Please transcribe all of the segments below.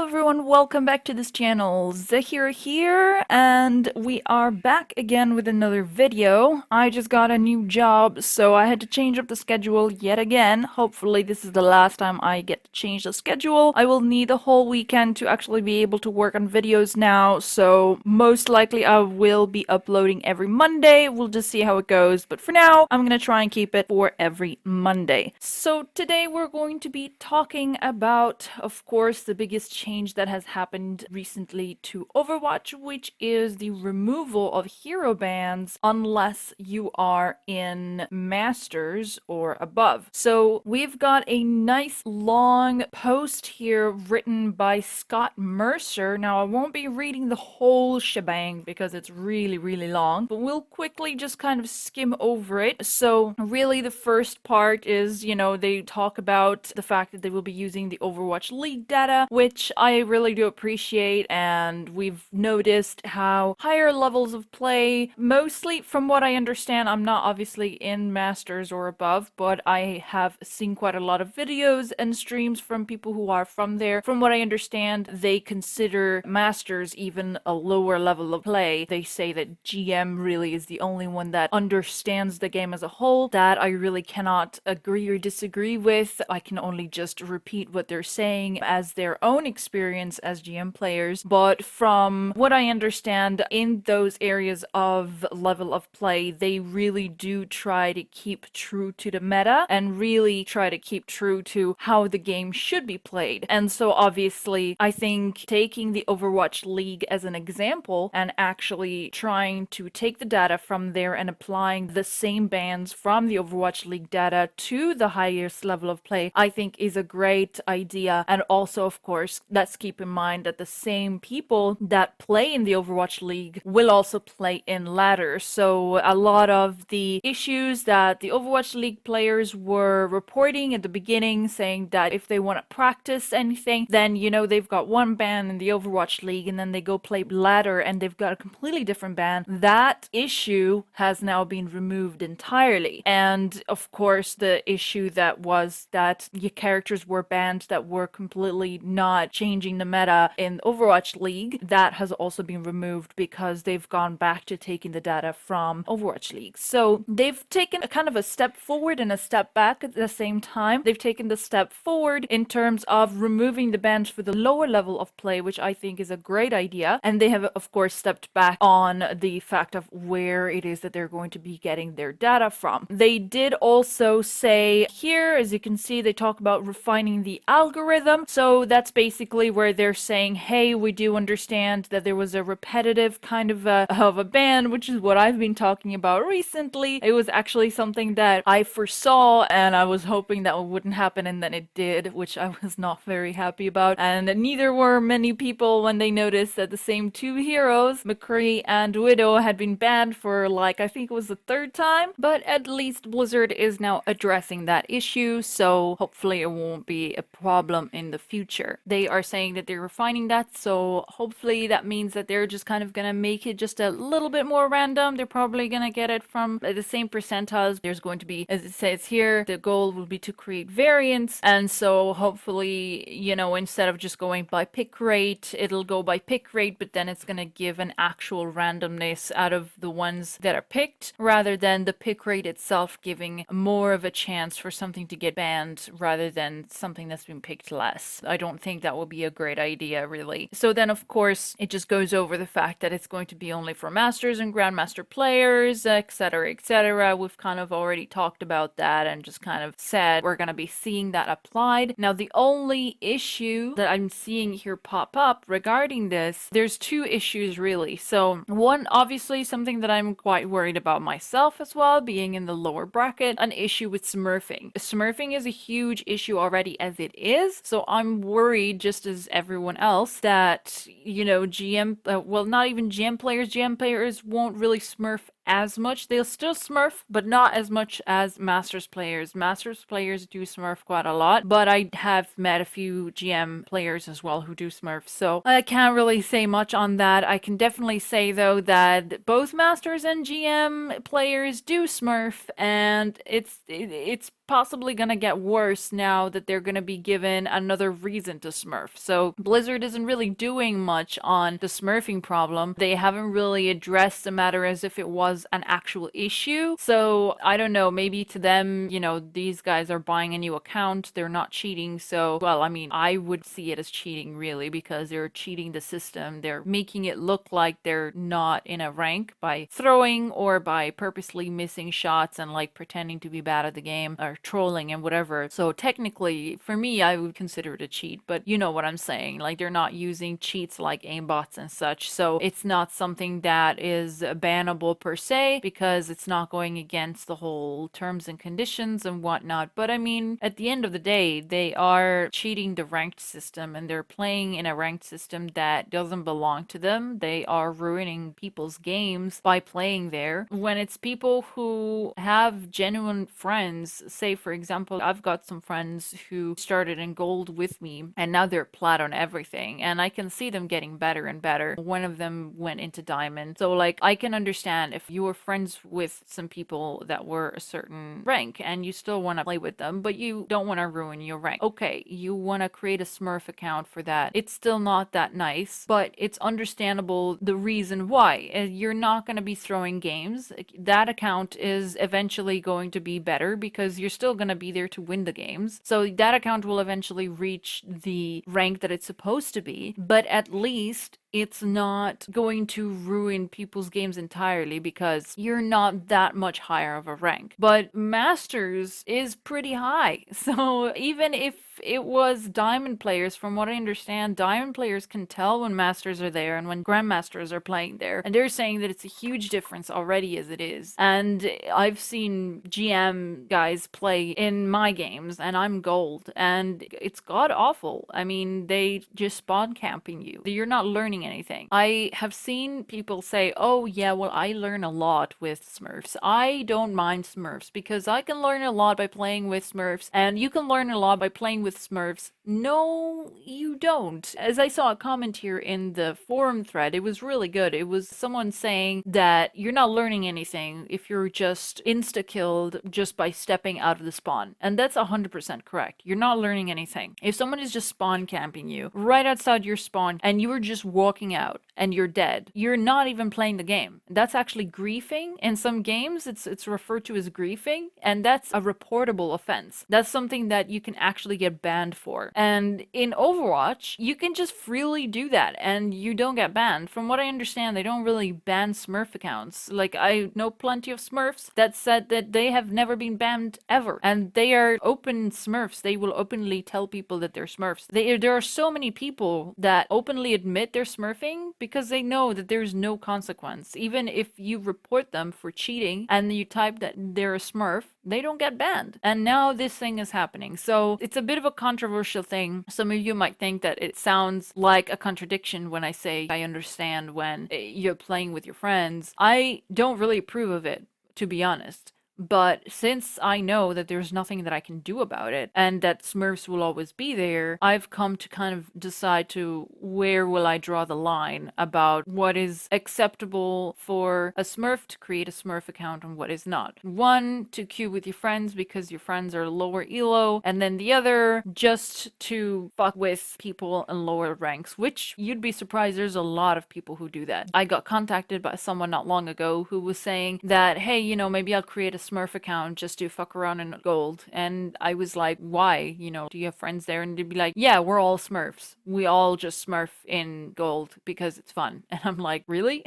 everyone, welcome back to this channel. Zahyra here, and we are back again with another video. I just got a new job, so I had to change up the schedule yet again. Hopefully this is the last time I get to change the schedule. I will need a whole weekend to actually be able to work on videos now, so most likely I will be uploading every Monday. We'll just see how it goes, but for now, I'm gonna try and keep it for every Monday. So today we're going to be talking about, of course, the biggest change that has happened recently to Overwatch, which is the removal of hero bans unless you are in Masters or above. So we've got a nice long post here written by Scott Mercer. Now I won't be reading the whole shebang because it's really long, but we'll quickly just kind of skim over it. So really the first part is, they talk about the fact that they will be using the Overwatch League data, which I really do appreciate, and we've noticed how higher levels of play, mostly from what I understand, I'm not obviously in Masters or above, but I have seen quite a lot of videos and streams from people who are from there. From what I understand, they consider Masters even a lower level of play. They say that GM really is the only one that understands the game as a whole. That I really cannot agree or disagree with. I can only just repeat what they're saying as their own experience as GM players, but from what I understand, in those areas of level of play, they really do try to keep true to the meta and really try to keep true to how the game should be played. And so obviously, I think taking the Overwatch League as an example and actually trying to take the data from there and applying the same bans from the Overwatch League data to the highest level of play, I think is a great idea. And also, of course, let's keep in mind that the same people that play in the Overwatch League will also play in ladder. So a lot of the issues that the Overwatch League players were reporting at the beginning, saying that if they want to practice anything, then, they've got one ban in the Overwatch League and then they go play ladder and they've got a completely different ban. That issue has now been removed entirely. And of course, the issue that was that your characters were banned that were completely not changing the meta in Overwatch League, that has also been removed because they've gone back to taking the data from Overwatch League. So they've taken a kind of a step forward and a step back at the same time. They've taken the step forward in terms of removing the bans for the lower level of play, which I think is a great idea. And they have, of course, stepped back on the fact of where it is that they're going to be getting their data from. They did also say here, as you can see, they talk about refining the algorithm. So that's basically where they're saying, hey, we do understand that there was a repetitive kind of a ban, which is what I've been talking about recently. It was actually something that I foresaw and I was hoping that wouldn't happen, and then it did, which I was not very happy about. And neither were many people when they noticed that the same two heroes, McCree and Widow, had been banned for I think it was the third time. But at least Blizzard is now addressing that issue, so hopefully it won't be a problem in the future. They are saying that they're refining that, so hopefully that means that they're just kind of gonna make it just a little bit more random. They're probably gonna get it from the same percentiles. There's going to be, as it says here, the goal will be to create variance, and so hopefully, instead of just going by pick rate, it'll go by pick rate, but then it's gonna give an actual randomness out of the ones that are picked, rather than the pick rate itself giving more of a chance for something to get banned rather than something that's been picked less. I don't think that would be a great idea, really. So then, of course, it just goes over the fact that it's going to be only for Masters and Grandmaster players, etc., etc. We've kind of already talked about that and just kind of said we're going to be seeing that applied. Now, the only issue that I'm seeing here pop up regarding this, there's two issues, really. So one, obviously, something that I'm quite worried about myself as well, being in the lower bracket, an issue with Smurfing. Smurfing is a huge issue already as it is, so I'm worried, just as everyone else, that, GM, well, not even GM players won't really Smurf as much. They'll still Smurf, but not as much as Masters players. Masters players do Smurf quite a lot, but I have met a few GM players as well who do Smurf, so I can't really say much on that. I can definitely say, though, that both Masters and GM players do Smurf, and it's possibly gonna get worse now that they're gonna be given another reason to smurf. So Blizzard isn't really doing much on the smurfing problem. They haven't really addressed the matter as if it was an actual issue. So I don't know, maybe to them, these guys are buying a new account, they're not cheating. So, well, I mean, I would see it as cheating really, because they're cheating the system. They're making it look like they're not in a rank by throwing or by purposely missing shots and like pretending to be bad at the game or trolling and whatever. So technically, for me, I would consider it a cheat, but you know what I'm saying. Like, they're not using cheats like aimbots and such. So it's not something that is bannable per se, because it's not going against the whole terms and conditions and whatnot. But I mean, at the end of the day, they are cheating the ranked system, and they're playing in a ranked system that doesn't belong to them. They are ruining people's games by playing there. When it's people who have genuine friends, say for example, I've got some friends who started in gold with me and now they're plat on everything, and I can see them getting better and better. One of them went into diamond. So like, I can understand if you were friends with some people that were a certain rank and you still want to play with them, but you don't want to ruin your rank. Okay, you want to create a Smurf account for that. It's still not that nice, but it's understandable the reason why. You're not going to be throwing games. That account is eventually going to be better because you're still going to be there to win the games. So that account will eventually reach the rank that it's supposed to be, but at least it's not going to ruin people's games entirely because you're not that much higher of a rank. But Masters is pretty high. So even if it was Diamond players, from what I understand, Diamond players can tell when Masters are there and when Grandmasters are playing there. And they're saying that it's a huge difference already as it is. And I've seen GM guys play in my games and I'm gold and it's god awful. I mean, they just spawn camping you. You're not learning anything. I have seen people say, oh yeah, well, I learn a lot with Smurfs. I don't mind Smurfs because I can learn a lot by playing with Smurfs and you can learn a lot by playing with Smurfs. No, you don't. As I saw a comment here in the forum thread, it was really good. It was someone saying that you're not learning anything if you're just insta-killed just by stepping out of the spawn. And that's 100% correct. You're not learning anything. If someone is just spawn camping you right outside your spawn and you were just walking out and you're dead, you're not even playing the game. That's actually griefing. In some games, it's referred to as griefing, and that's a reportable offense. That's something that you can actually get banned for. And in Overwatch, you can just freely do that and you don't get banned. From what I understand, they don't really ban Smurf accounts. Like, I know plenty of Smurfs that said that they have never been banned ever. And they are open Smurfs. They will openly tell people that they're Smurfs. There are so many people that openly admit they're Smurfing because they know that there's no consequence. Even if you report them for cheating and you type that they're a Smurf, they don't get banned. And now this thing is happening. So it's a bit of a controversial thing. Some of you might think that it sounds like a contradiction when I say I understand when you're playing with your friends. I don't really approve of it, to be honest. But since I know that there's nothing that I can do about it and that Smurfs will always be there, I've come to kind of decide to where will I draw the line about what is acceptable for a Smurf to create a Smurf account and what is not. One, to queue with your friends because your friends are lower elo, and then the other, just to fuck with people in lower ranks, which you'd be surprised there's a lot of people who do that. I got contacted by someone not long ago who was saying that, hey, maybe I'll create a Smurf account just to fuck around in gold. And I was like, why? Do you have friends there? And they'd be like, yeah, we're all Smurfs. We all just Smurf in gold because it's fun. And I'm like, really?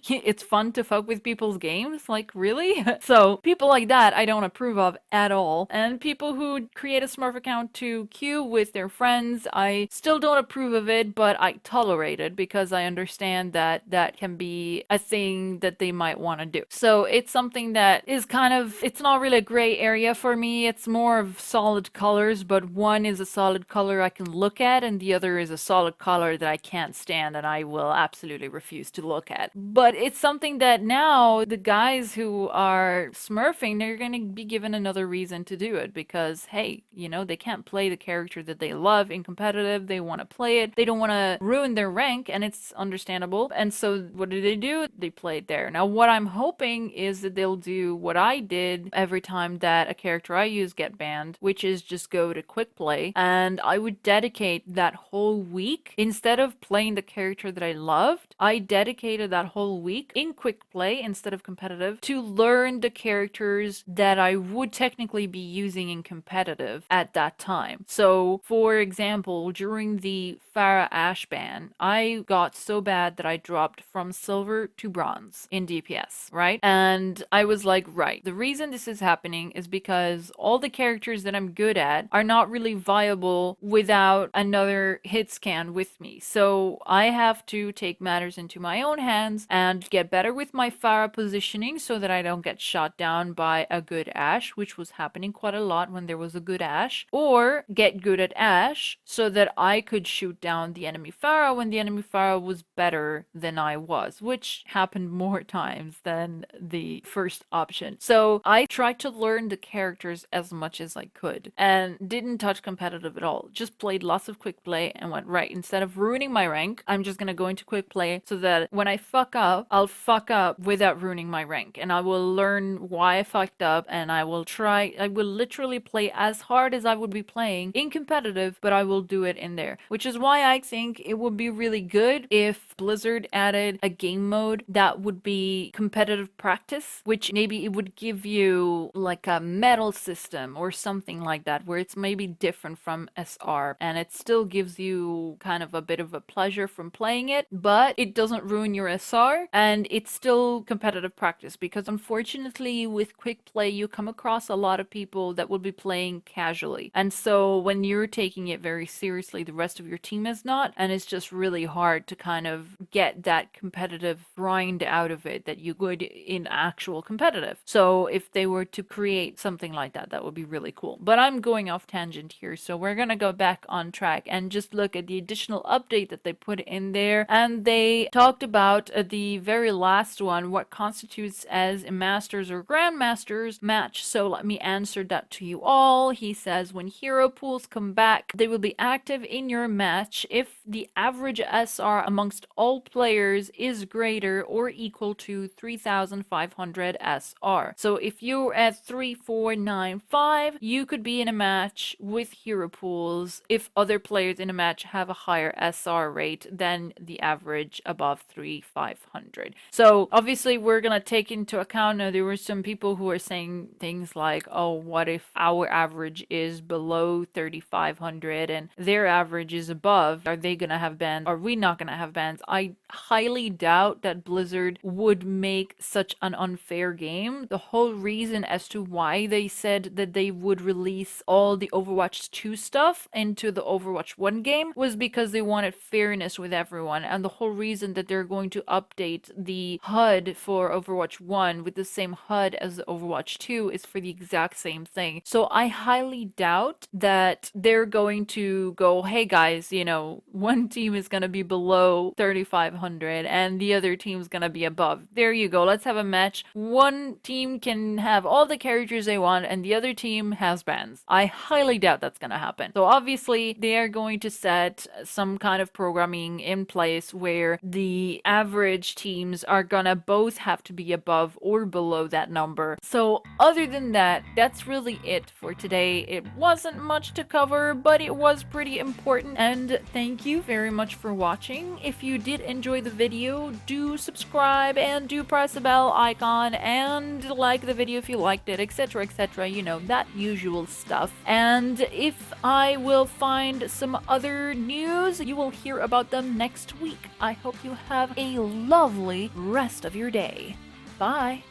It's fun to fuck with people's games? Like, really? So people like that I don't approve of at all. And people who create a Smurf account to queue with their friends, I still don't approve of it, but I tolerate it because I understand that that can be a thing that they might want to do. So it's something that is it's not really a gray area for me. It's more of solid colors, but one is a solid color I can look at and the other is a solid color that I can't stand and I will absolutely refuse to look at. But it's something that now the guys who are Smurfing, they're going to be given another reason to do it because, hey, they can't play the character that they love in competitive. They want to play it. They don't want to ruin their rank, and it's understandable. And so what do? They play it there. Now, what I'm hoping is that they'll do what I I did every time that a character I use get banned, which is just go to quick play, and I would dedicate that whole week, instead of playing the character that I loved, I dedicated that whole week in quick play instead of competitive to learn the characters that I would technically be using in competitive at that time. So, for example, during the Pharah Ash ban, I got so bad that I dropped from silver to bronze in DPS, right? And I was like, right, the reason this is happening is because all the characters that I'm good at are not really viable without another hit scan with me. So I have to take matters into my own hands and get better with my Pharah positioning so that I don't get shot down by a good Ashe, which was happening quite a lot when there was a good Ashe, or get good at Ashe so that I could shoot down the enemy Pharah when the enemy Pharah was better than I was, which happened more times than the first option. So I tried to learn the characters as much as I could and didn't touch competitive at all. Just played lots of quick play and went, right, instead of ruining my rank, I'm just gonna go into quick play so that when I fuck up, I'll fuck up without ruining my rank, and I will learn why I fucked up, and I will literally play as hard as I would be playing in competitive, but I will do it in there, which is why I think it would be really good if Blizzard added a game mode that would be competitive practice, which maybe it would give you like a medal system or something like that, where it's maybe different from SR and it still gives you kind of a bit of a pleasure from playing it, but it doesn't ruin your SR and it's still competitive practice, because unfortunately with quick play you come across a lot of people that will be playing casually, and so when you're taking it very seriously, the rest of your team is not, and it's just really hard to kind of get that competitive grind out of it that you would in actual competitive. So if they were to create something like that, that would be really cool. But I'm going off tangent here, so we're gonna go back on track and just look at the additional update that they put in there. And they talked about the very last one, what constitutes as a Masters or Grandmasters match. So let me answer that to you all. He says, when hero pools come back, they will be active in your match if the average SR amongst all players is greater or equal to 3,500 SR. So if you're at 3,495, you could be in a match with hero pools if other players in a match have a higher SR rate than the average above 3,500. So obviously we're gonna take into account, now there were some people who are saying things like, oh, what if our average is below 3,500 and their average is above? Are they gonna have bans? Are we not gonna have bans? I highly doubt that Blizzard would make such an unfair game. The whole reason as to why they said that they would release all the Overwatch 2 stuff into the Overwatch 1 game was because they wanted fairness with everyone, and the whole reason that they're going to update the HUD for Overwatch 1 with the same HUD as the Overwatch 2 is for the exact same thing. So I highly doubt that they're going to go, hey guys, you know, one team is going to be below 3,500 and the other team's going to be above. There you go. Let's have a match. One team can have all the characters they want and the other team has bans. I highly doubt that's going to happen. So obviously they are going to set some kind of programming in place where the average teams are gonna both have to be above or below that number. So other than that, that's really it for today. It wasn't much to cover, but it was pretty important, and thank you very much for watching. If you did enjoy the video, do subscribe and do press the bell icon and like the video if you liked it, etc, etc, you know, that usual stuff. And if I will find some other news, you will hear about them next week. I hope you have a lovely rest of your day. Bye!